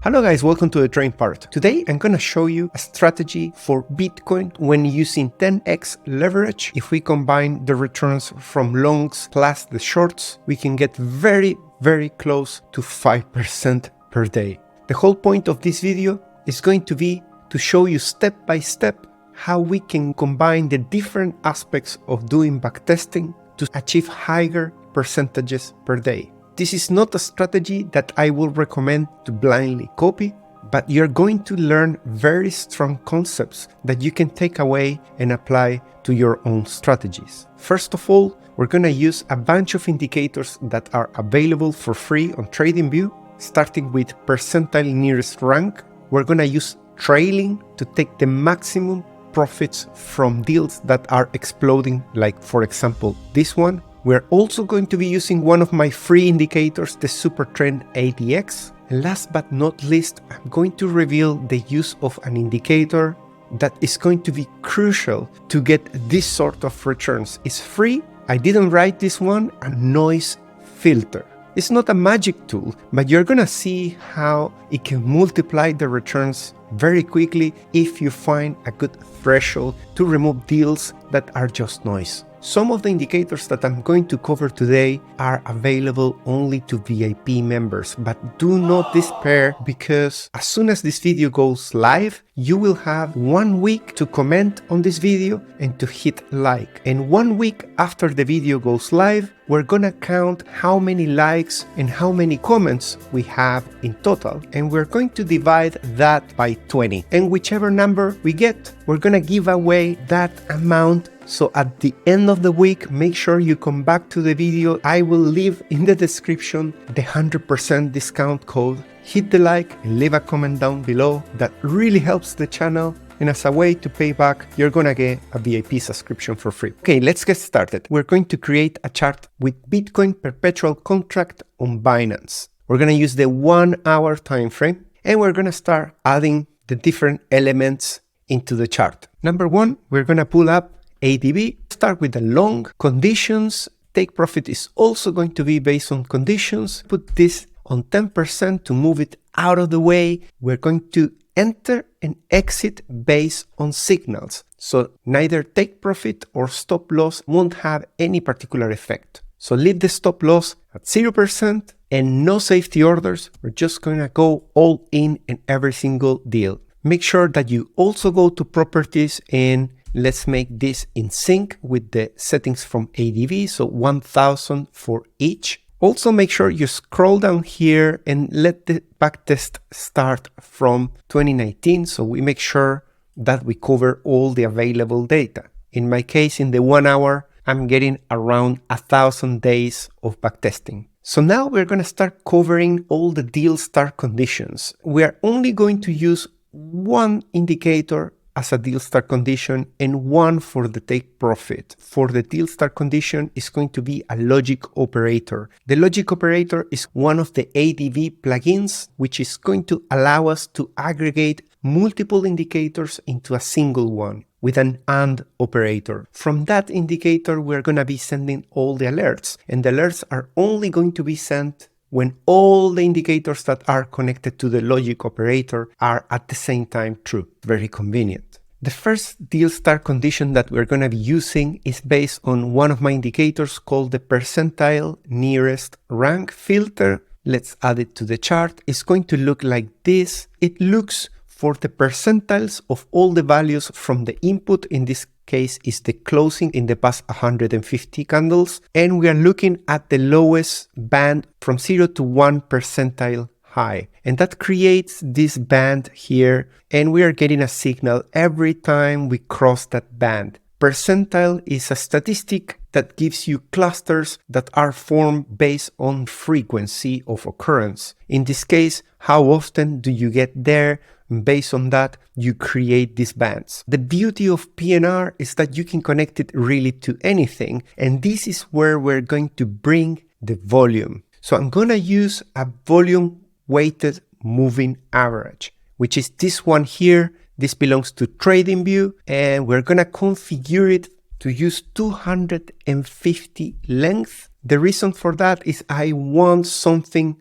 Hello guys, welcome to the Trading Parrot. Today I'm gonna show you a strategy for Bitcoin when using 10x leverage. If we combine the returns from longs plus the shorts, we can get very close to 5% per day. The whole point of this video is going to be to show you step by step how we can combine the different aspects of doing backtesting to achieve higher percentages per day. This is not a strategy that I will recommend to blindly copy, but you're going to learn very strong concepts that you can take away and apply to your own strategies. First of all, we're going to use a bunch of indicators that are available for free on TradingView, starting with percentile nearest rank. We're going to use trailing to take the maximum profits from deals that are exploding, like for example this one. We're also going to be using one of my free indicators, the supertrend ADX. And last but not least, I'm going to reveal the use of an indicator that is going to be crucial to get this sort of returns. It's free. I didn't write this one, a noise filter. It's not a magic tool, but you're gonna see how it can multiply the returns very quickly if you find a good threshold to remove deals that are just noise. Some of the indicators that I'm going to cover today are available only to VIP members, but do not despair, because as soon as this video goes live, you will have 1 week to comment on this video and to hit like. And 1 week after the video goes live, we're gonna count how many likes and how many comments we have in total. And we're going to divide that by 20. And whichever number we get, we're gonna give away that amount. So at the end of the week, make sure you come back to the video. I will leave in the description the 100% discount code. Hit the like and leave a comment down below. That really helps the channel. And as a way to pay back, you're gonna get a VIP subscription for free. Okay, let's get started. We're going to create a chart with Bitcoin perpetual contract on Binance. We're gonna use the 1 hour time frame, and we're gonna start adding the different elements into the chart. Number one, we're gonna pull up ADV, start with the long conditions. Take profit is also going to be based on conditions. Put this on 10% to move it out of the way. We're going to enter and exit based on signals. So neither take profit or stop loss won't have any particular effect. So leave the stop loss at 0% and no safety orders. We're just going to go all in every single deal. Make sure that you also go to properties and let's make this in sync with the settings from ADV, so 1000 for each. Also make sure you scroll down here and let the backtest start from 2019, so we make sure that we cover all the available data. In my case, in the 1 hour, I'm getting around 1,000 days of backtesting. So now we're going to start covering all the deal start conditions. We are only going to use one indicator as a deal start condition and one for the take profit. For the deal start condition is going to be a logic operator. The logic operator is one of the ADV plugins, which is going to allow us to aggregate multiple indicators into a single one with an AND operator. From that indicator, we're going to be sending all the alerts, and the alerts are only going to be sent when all the indicators that are connected to the logic operator are at the same time true. Very convenient. The first deal start condition that we're going to be using is based on one of my indicators called the percentile nearest rank filter. Let's add it to the chart. It's going to look like this. It looks for the percentiles of all the values from the input. In this case is the closing in the past 150 candles, and we are looking at the lowest band from 0 to 1 percentile high, and that creates this band here, and we are getting a signal every time we cross that band. Percentile is a statistic that gives you clusters that are formed based on frequency of occurrence. In this case, how often do you get there? Based on that, you create these bands. The beauty of PNR is that you can connect it really to anything, and this is where we're going to bring the volume. So I'm going to use a volume weighted moving average, which is this one here. This belongs to TradingView, and we're going to configure it to use 250 length. The reason for that is I want something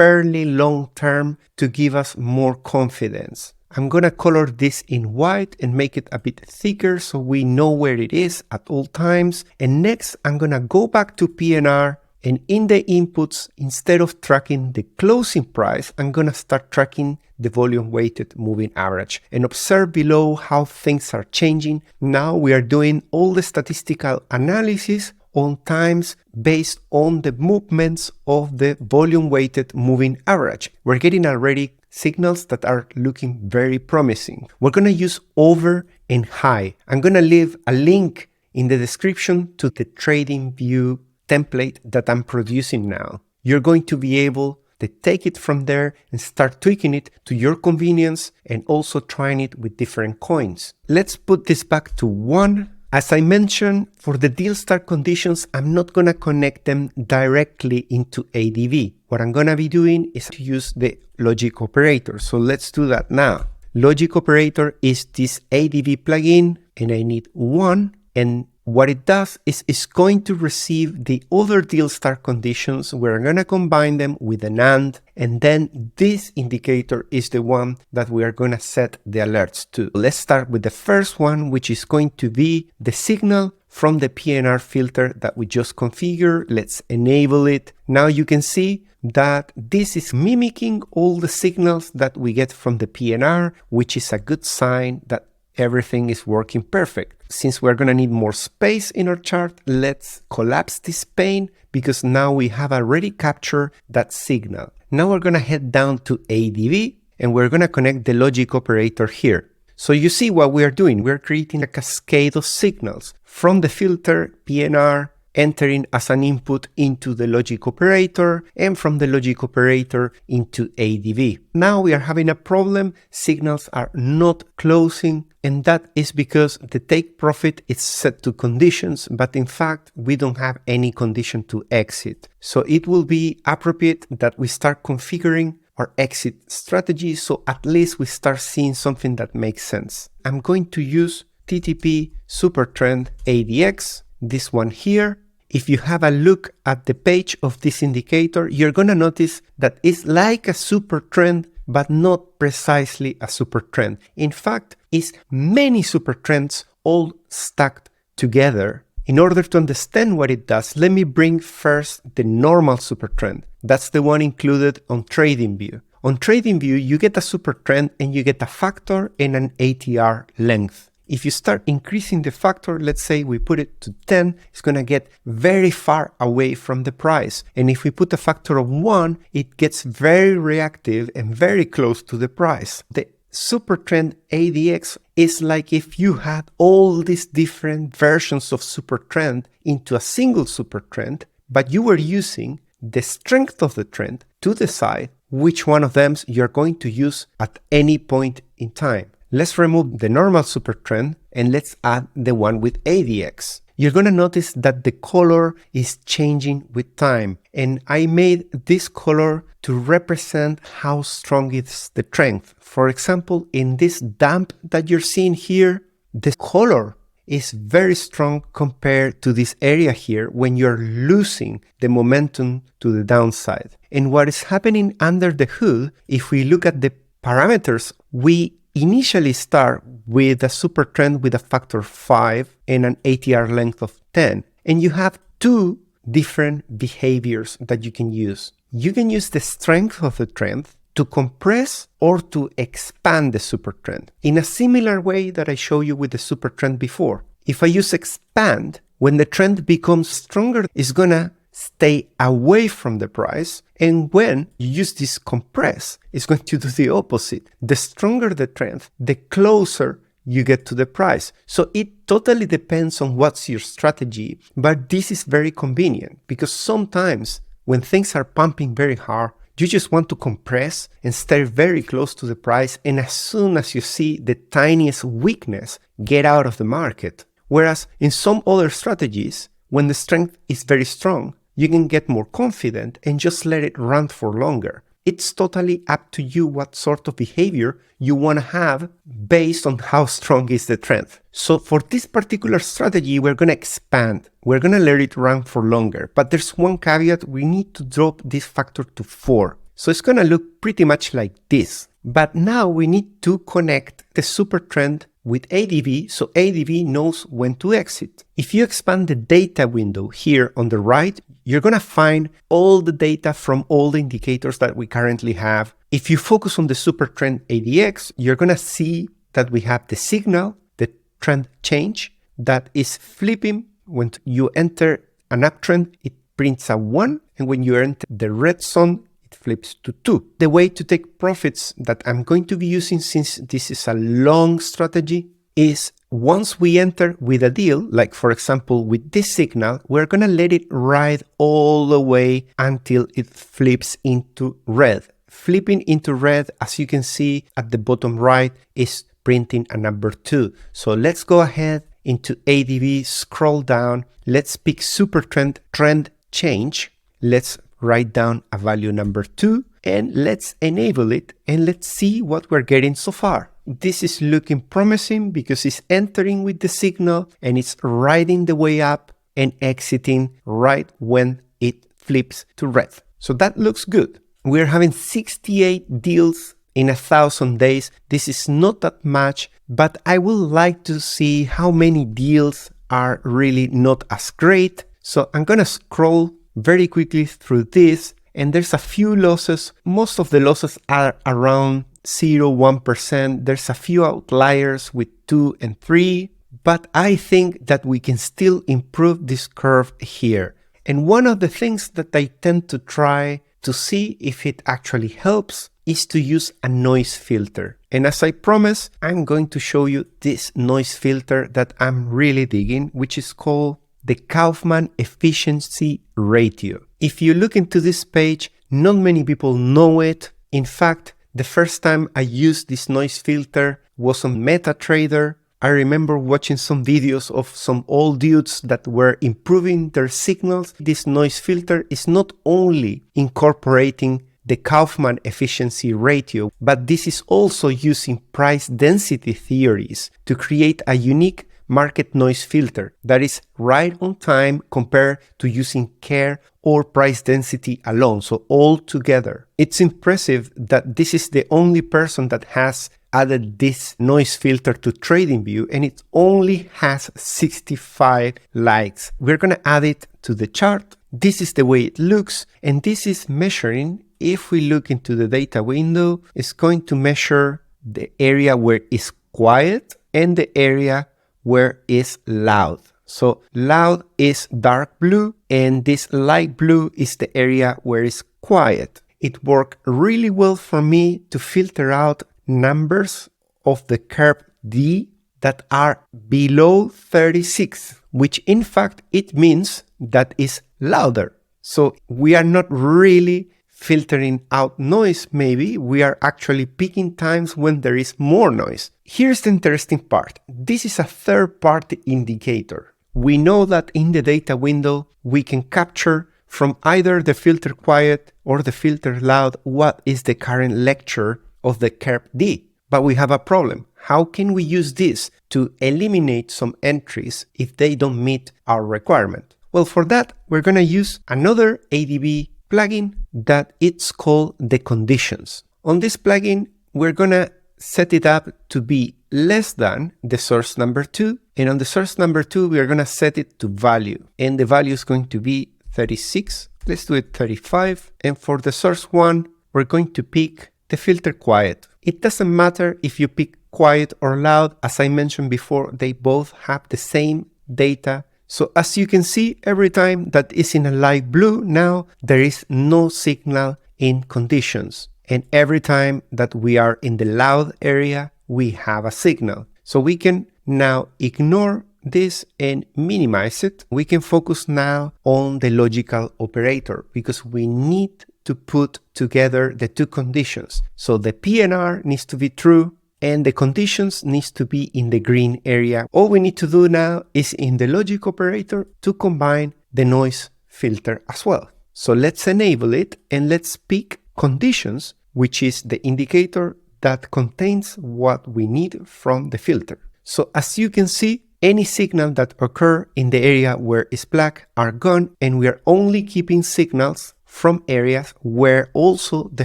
fairly long term to give us more confidence. I'm gonna color this in white and make it a bit thicker so we know where it is at all times. And next, I'm gonna go back to PNR, and in the inputs, instead of tracking the closing price, I'm gonna start tracking the volume weighted moving average. And observe below how things are changing. Now we are doing all the statistical analysis on times based on the movements of the volume weighted moving average. We're getting already signals that are looking very promising. We're gonna use over and high. I'm gonna leave a link in the description to the TradingView template that I'm producing now. You're going to be able to take it from there and start tweaking it to your convenience and also trying it with different coins. Let's put this back to 1. As I mentioned, for the deal start conditions, I'm not going to connect them directly into ADV. What I'm going to be doing is to use the logic operator. So let's do that now. Logic operator is this ADV plugin, and I need 1. And what it does is it's going to receive the other deal start conditions. We're going to combine them with an AND, and then this indicator is the one that we are going to set the alerts to. Let's start with the first one, which is going to be the signal from the PNR filter that we just configured. Let's enable it. Now you can see that this is mimicking all the signals that we get from the PNR, which is a good sign that everything is working perfect. Since we're going to need more space in our chart, let's collapse this pane because now we have already captured that signal. Now we're going to head down to ADV and we're going to connect the logic operator here. So you see what we are doing. We're creating a cascade of signals from the filter PNR, entering as an input into the logic operator, and from the logic operator into ADV. Now we are having a problem. Signals are not closing, and that is because the take profit is set to conditions, but in fact we don't have any condition to exit. So it will be appropriate that we start configuring our exit strategy so at least we start seeing something that makes sense. I'm going to use TTP supertrend ADX, this one here. If you have a look at the page of this indicator, you're going to notice that it's like a super trend, but not precisely a super trend. In fact, it's many super trends all stacked together. In order to understand what it does, let me bring first the normal super trend. That's the one included on TradingView. On TradingView, you get a super trend and you get a factor and an ATR length. If you start increasing the factor, let's say we put it to 10, it's going to get very far away from the price. And if we put a factor of 1, it gets very reactive and very close to the price. The supertrend ADX is like if you had all these different versions of supertrend into a single supertrend, but you were using the strength of the trend to decide which one of them you're going to use at any point in time. Let's remove the normal supertrend and let's add the one with ADX. You're going to notice that the color is changing with time. And I made this color to represent how strong is the trend. For example, in this dump that you're seeing here, the color is very strong compared to this area here when you're losing the momentum to the downside. And what is happening under the hood, if we look at the parameters, we initially start with a super trend with a factor 5 and an ATR length of 10. And you have two different behaviors that you can use. You can use the strength of the trend to compress or to expand the super trend in a similar way that I showed you with the super trend before. If I use expand, when the trend becomes stronger, it's gonna stay away from the price, and when you use this compress, it's going to do the opposite. The stronger the trend, the closer you get to the price. So it totally depends on what's your strategy, but this is very convenient because sometimes when things are pumping very hard, you just want to compress and stay very close to the price, and as soon as you see the tiniest weakness, get out of the market. Whereas in some other strategies, when the strength is very strong, you can get more confident and just let it run for longer. It's totally up to you what sort of behavior you want to have based on how strong is the trend. So for this particular strategy, we're going to expand. We're going to let it run for longer. But there's one caveat. We need to drop this factor to 4. So it's gonna look pretty much like this. But now we need to connect the supertrend with ADV so ADV knows when to exit. If you expand the data window here on the right, you're gonna find all the data from all the indicators that we currently have. If you focus on the supertrend ADX, you're gonna see that we have the signal, the trend change that is flipping. When you enter an uptrend, it prints a 1, and when you enter the red zone, it flips to 2. The way to take profits that I'm going to be using, since this is a long strategy, is once we enter with a deal, like for example with this signal, we're gonna let it ride all the way until it flips into red. Flipping into red, as you can see at the bottom right, is printing a number 2. So let's go ahead into ADV, scroll down, let's pick supertrend trend change. Let's write down a value number 2 and let's enable it, and let's see what we're getting so far. This is looking promising because it's entering with the signal and it's riding the way up and exiting right when it flips to red. So that looks good. We're having 68 deals in 1,000 days. This is not that much, but I would like to see how many deals are really not as great. So I'm gonna scroll very quickly through this, and there's a few losses. Most of the losses are around 0.1%. There's a few outliers with 2 and 3, but I think that we can still improve this curve here. And one of the things that I tend to try to see if it actually helps is to use a noise filter. And as I promised, I'm going to show you this noise filter that I'm really digging, which is called the Kaufman efficiency ratio. If you look into this page, not many people know it. In fact, the first time I used this noise filter was on MetaTrader. I remember watching some videos of some old dudes that were improving their signals. This noise filter is not only incorporating the Kaufman efficiency ratio, but this is also using price density theories to create a unique market noise filter that is right on time compared to using care or price density alone. So all together, it's impressive that this is the only person that has added this noise filter to TradingView, and it only has 65 likes. We're gonna add it to the chart. This is the way it looks, and this is measuring. If we look into the data window, it's going to measure the area where it's quiet and the area where it's loud. So loud is dark blue, and this light blue is the area where it's quiet. It worked really well for me to filter out numbers of the curve D that are below 36, which in fact it means that is louder. So we are not really filtering out noise. Maybe we are actually picking times when there is more noise. Here's the interesting part. This is a third-party indicator. We know that in the data window, we can capture from either the filter quiet or the filter loud what is the current lecture of the curve D. But we have a problem. How can we use this to eliminate some entries if they don't meet our requirement? Well, for that, we're going to use another ADV plugin that it's called the conditions. On this plugin, we're going to set it up to be less than the source number 2. And on the source number 2, we are going to set it to value. And the value is going to be 36. Let's do it 35. And for the source 1, we're going to pick the filter quiet. It doesn't matter if you pick quiet or loud. As I mentioned before, they both have the same data. So as you can see, every time that is in a light blue, now there is no signal in conditions. And every time that we are in the loud area, we have a signal. So we can now ignore this and minimize it. We can focus now on the logical operator because we need to put together the two conditions. So the PNR needs to be true and the conditions needs to be in the green area. All we need to do now is in the logic operator to combine the noise filter as well. So let's enable it and let's pick conditions, which is the indicator that contains what we need from the filter. So as you can see, any signal that occur in the area where it's black are gone, and we are only keeping signals from areas where also the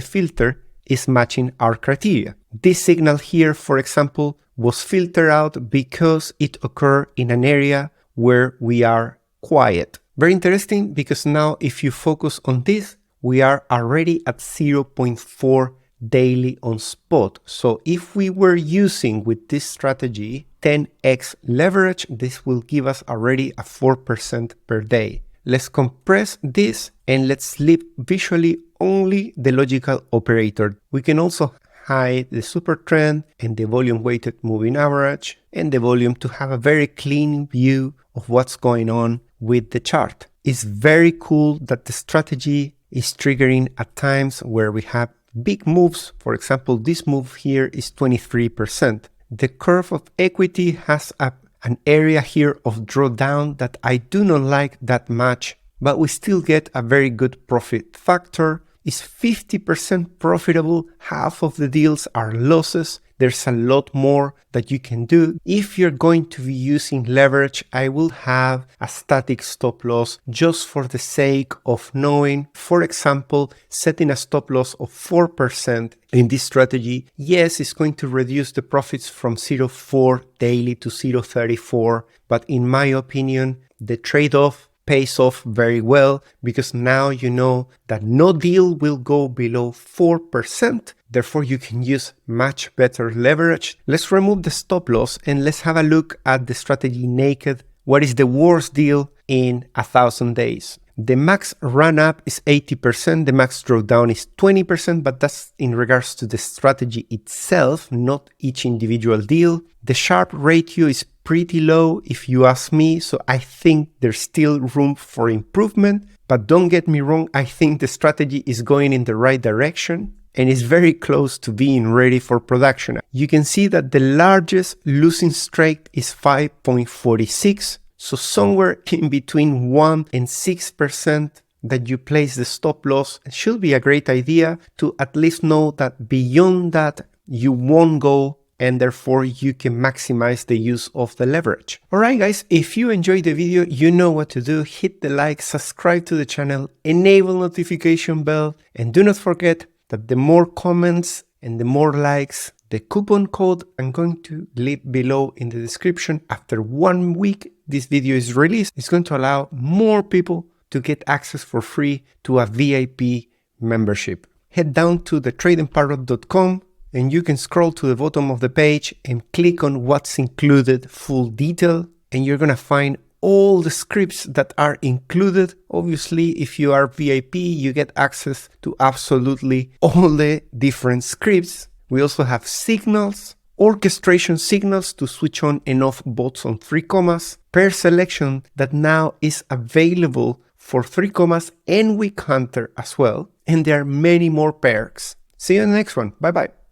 filter is matching our criteria. This signal here, for example, was filtered out because it occurred in an area where we are quiet. Very interesting, because now if you focus on this, we are already at 0.4 daily on spot. So if we were using with this strategy 10x leverage, this will give us already a 4% per day. Let's compress this and let's sleep visually only the logical operator. We can also hide the supertrend and the volume weighted moving average and the volume to have a very clean view of what's going on with the chart. It's very cool that the strategy is triggering at times where we have big moves. For example, this move here is 23%. The curve of equity has an area here of drawdown that I do not like that much, but we still get a very good profit factor. It's 50% profitable, half of the deals are losses. There's a lot more that you can do. If you're going to be using leverage, I will have a static stop loss just for the sake of knowing. For example, setting a stop loss of 4% in this strategy. Yes, it's going to reduce the profits from 0.4 daily to 0.34, but in my opinion, the trade-off pays off very well, because now you know that no deal will go below 4%. Therefore, you can use much better leverage. Let's remove the stop loss and let's have a look at the strategy naked. What is the worst deal in 1,000 days? The max run up is 80%, the max drawdown is 20%, but that's in regards to the strategy itself, not each individual deal. The Sharpe ratio is pretty low if you ask me, so I think there's still room for improvement. But don't get me wrong, I think the strategy is going in the right direction and is very close to being ready for production. You can see that the largest losing streak is 5.46. So somewhere in between 1 and 6% that you place the stop loss should be a great idea to at least know that beyond that you won't go, and therefore you can maximize the use of the leverage. Alright guys, if you enjoyed the video, you know what to do. Hit the like, subscribe to the channel, enable notification bell, and do not forget that the more comments and the more likes, the coupon code I'm going to leave below in the description. After 1 week this video is released, it's going to allow more people to get access for free to a VIP membership. Head down to tradingparrot.com and you can scroll to the bottom of the page and click on what's included full detail, and you're gonna find all the scripts that are included. Obviously, if you are VIP, you get access to absolutely all the different scripts. We also have signals, orchestration signals to switch on and off bots on 3 commas, pair selection that now is available for 3 commas and Week Hunter as well. And there are many more perks. See you in the next one. Bye bye.